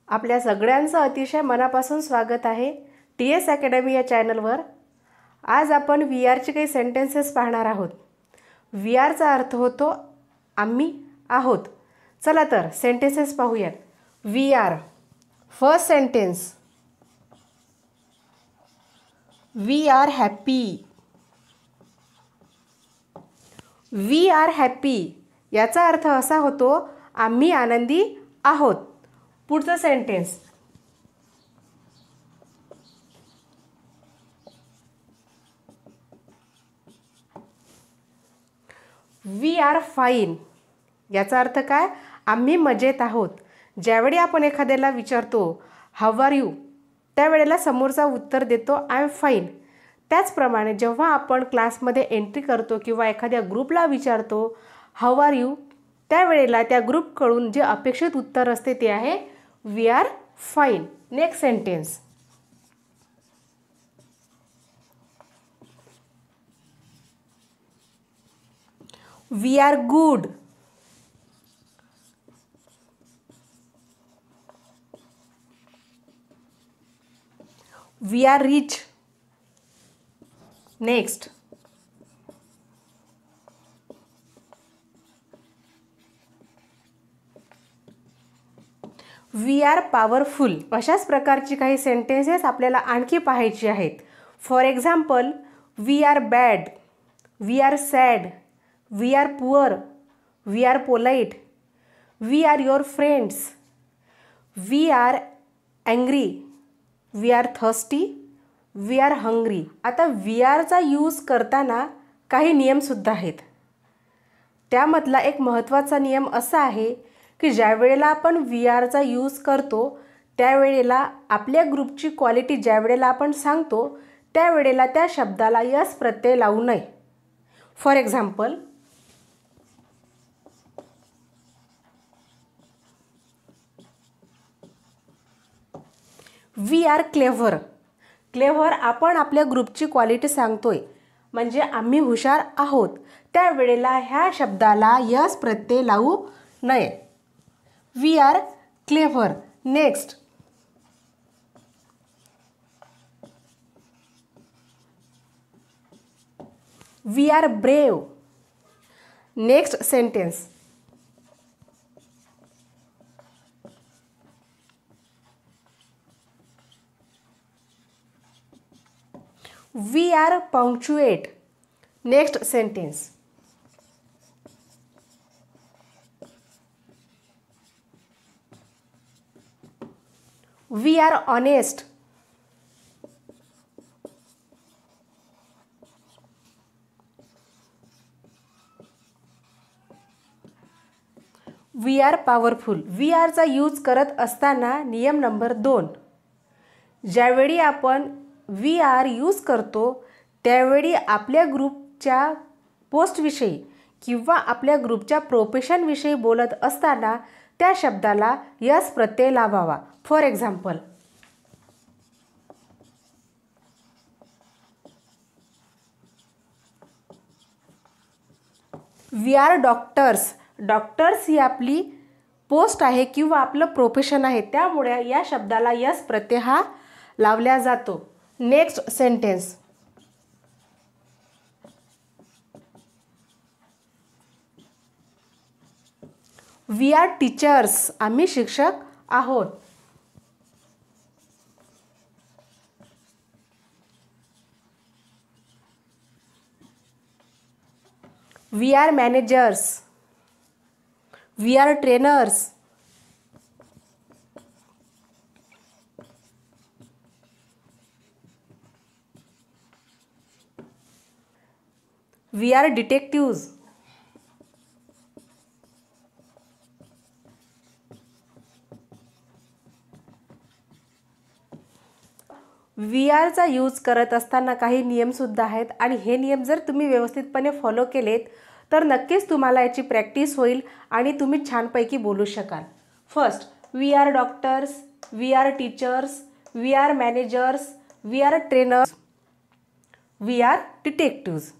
आपल्या सगळ्यांचं अतिशय मनापासून स्वागत आहे TS अकॅडमी या चॅनलवर। आज आपण वी आरचे काही सेंटेन्सेस पाहणार आहोत। वी आरचा अर्थ होतो आम्ही आहोत। चला तर सेंटेन्सेस पाहूया। We are, first sentence, we are happy. We are happy याचा अर्थ असा होतो आम्ही आनंदी आहोत। पुढचं सेंटेन्स, वी आर फाईन याचा अर्थ काय? आम्ही मजेत आहोत। ज्यावेळी आपण एखाद्याला विचारतो हाऊ आर यू, त्यावेळेला समोरचा उत्तर देतो आय एम फाईन। त्याचप्रमाणे जेव्हा आपण क्लासमध्ये एंट्री करतो किंवा एखाद्या ग्रुपला विचारतो हाऊ आर यू, त्यावेळेला त्या ग्रुपकडून जे अपेक्षित उत्तर असते ते आहे we are fine. Next sentence, we are good. We are rich. Next, we are powerful. अशाच प्रकारची काही सेंटेन्सेस आपल्याला आणखी पाहायची आहेत। For example, we are bad, we are sad, we are poor, we are polite, we are your friends, we are angry, we are thirsty, we are hungry. आता we आरचा use करताना काही नियमसुद्धा आहेत। त्यामधला एक महत्त्वाचा नियम असा आहे की ज्या वेळेला आपण वी आरचा यूज करतो त्यावेळेला आपल्या ग्रुपची क्वालिटी ज्या वेळेला आपण सांगतो त्यावेळेला त्या शब्दाला यस प्रत्यय लावू नये। For example, we are clever. Clever आपण आपल्या ग्रुपची क्वालिटी सांगतोय म्हणजे आम्ही हुशार आहोत, त्यावेळेला ह्या शब्दाला यस प्रत्यय लावू नये। We are clever. Next, we are brave. Next sentence, we are punctual. Next sentence, we are honest. We are powerful. We आरचा यूज करत असताना नियम नंबर 2, ज्यावेळी आपण वी आर यूज करतो त्यावेळी आपल्या ग्रुपच्या पोस्टविषयी किंवा आपल्या ग्रुपच्या प्रोफेशनविषयी बोलत असताना त्या शब्दाला यस प्रत्यय लावावा। For example, we are doctors. Doctors ही आपली पोस्ट आहे किंवा आपलं प्रोफेशन आहे, त्यामुळे या शब्दाला यस प्रत्यय हा लावला जातो। Next sentence, we are teachers. आम्ही शिक्षक आहोत। We are managers, we are trainers, we are detectives. We आरचा यूज करत असताना काही नियमसुद्धा आहेत आणि हे नियम जर तुम्ही व्यवस्थितपणे फॉलो केलेत तर नक्कीच तुम्हाला याची प्रॅक्टिस होईल आणि तुम्ही छानपैकी बोलू शकाल। First, we are doctors, we are teachers, we are managers, we are trainers, we are detectives.